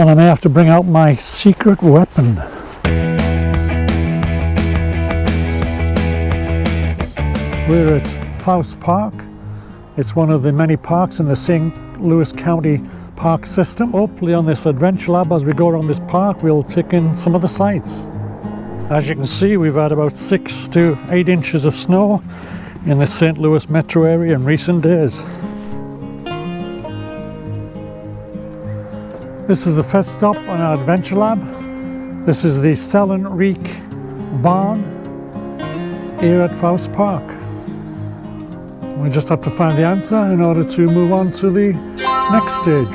and I may have to bring out my secret weapon. We're at Faust Park. It's one of the many parks in the St. Louis County park system. Hopefully on this adventure lab, as we go around this park, we'll take in some of the sights. As you can see, we've had about 6 to 8 inches of snow in the St. Louis metro area in recent days. This is the first stop on our adventure lab. This is the Sellen Reek barn here at Faust Park. We just have to find the answer in order to move on to the next stage.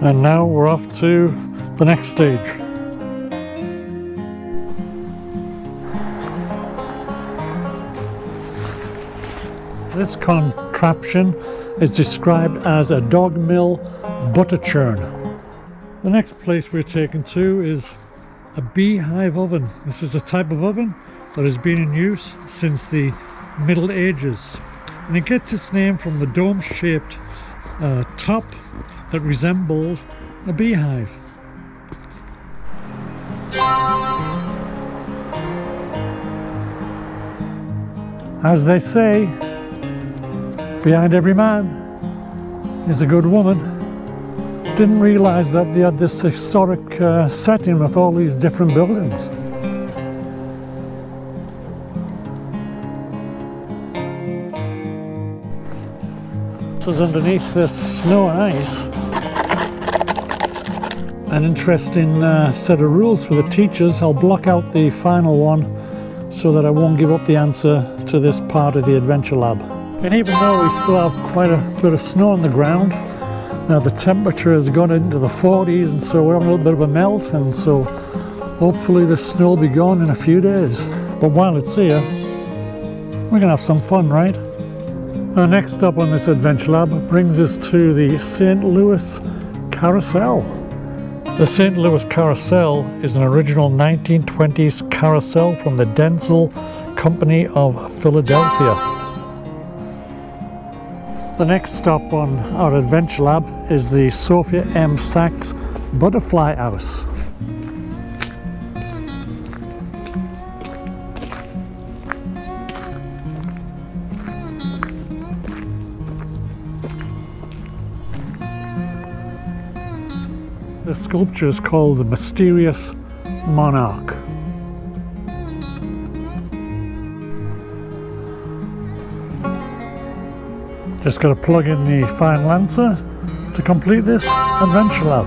And now we're off to the next stage. This contraption is described as a dog mill butter churn. The next place we're taken to is a beehive oven. This is a type of oven that has been in use since the Middle Ages, and it gets its name from the dome-shaped top that resembles a beehive. As they say, behind every man is a good woman. Didn't realize that they had this historic setting with all these different buildings. This is underneath this snow and ice. An interesting set of rules for the teachers. I'll block out the final one so that I won't give up the answer to this part of the adventure lab. And even though we still have quite a bit of snow on the ground, now the temperature has gone into the 40s, and so we're having a little bit of a melt, and so hopefully the snow will be gone in a few days. But while it's here, we're gonna have some fun, right? Our next stop on this adventure lab brings us to the St. Louis Carousel. The St. Louis Carousel is an original 1920s carousel from the Denzel Company of Philadelphia. The next stop on our adventure lab is the Sophia M. Sachs Butterfly House. The sculpture is called the Mysterious Monarch. Just got to plug in the final answer to complete this adventure lab.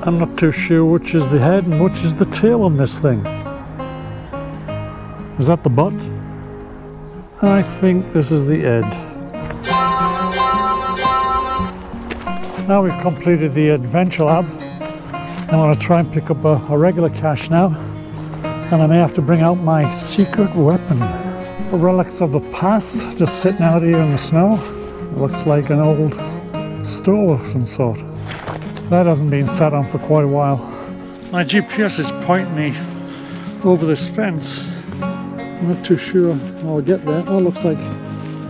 I'm not too sure which is the head and which is the tail on this thing. Is that the butt? I think this is the head. Now we've completed the adventure lab. I want to try and pick up a regular cache now, and I may have to bring out my secret weapon. The relics of the past just sitting out here in the snow. It looks like an old stove of some sort. That hasn't been sat on for quite a while. My GPS is pointing me over this fence. I'm not too sure how I'll get there. Oh, it looks like,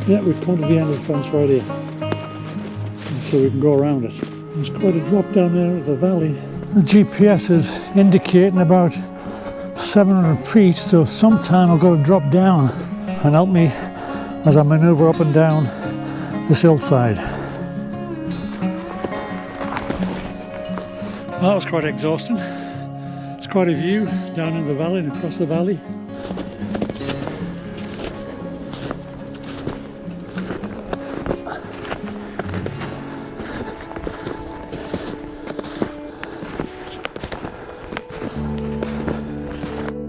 yeah, we've come to the end of the fence right here. And so we can go around it. There's quite a drop down there at the valley. The GPS is indicating about 700 feet, so sometime I've got to drop down and help me as I maneuver up and down this hillside. Well, that was quite exhausting. It's quite a view down in the valley and across the valley.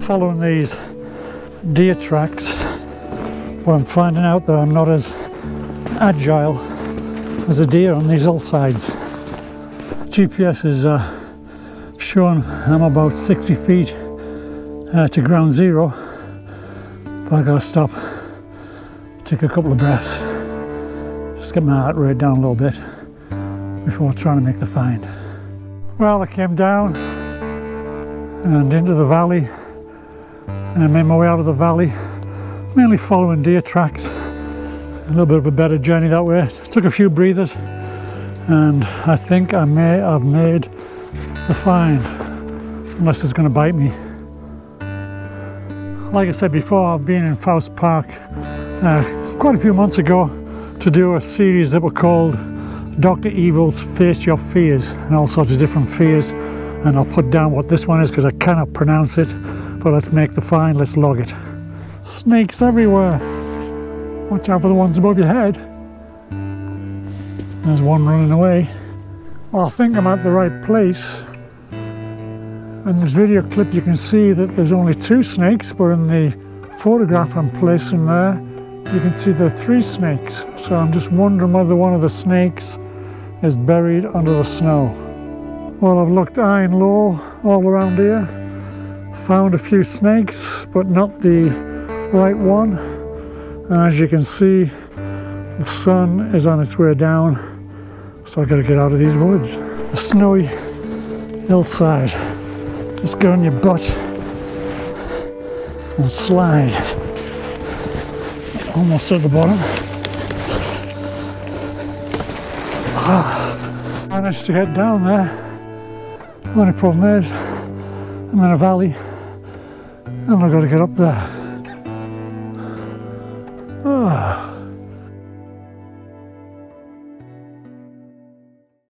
Following these deer tracks, where I'm finding out that I'm not as agile as a deer on these hillsides. GPS is showing I'm about 60 feet to ground zero, but I gotta stop, take a couple of breaths, just get my heart rate down a little bit before trying to make the find. Well, I came down and into the valley, and I made my way out of the valley, mainly following deer tracks. A little bit of a better journey that way. Took a few breathers, and I think I may have made the find, unless it's going to bite me. Like I said before, I've been in Faust Park quite a few months ago to do a series that were called Dr. Evil's Face Your Fears, and all sorts of different fears, and I'll put down what this one is because I cannot pronounce it, but let's make the find, let's log it. Snakes everywhere. Watch out for the ones above your head. There's one running away. Well, I think I'm at the right place. In this video clip you can see that there's only 2 snakes, but in the photograph I'm placing there you can see there are 3 snakes. So I'm just wondering whether one of the snakes is buried under the snow. Well, I've looked high and low all around here, found a few snakes but not the right one, and as you can see the sun is on its way down, so I've got to get out of these woods. A snowy hillside. Just get on your butt and slide. Almost at the bottom. Managed to get down there. Only problem is I'm in a valley and I've got to get up there.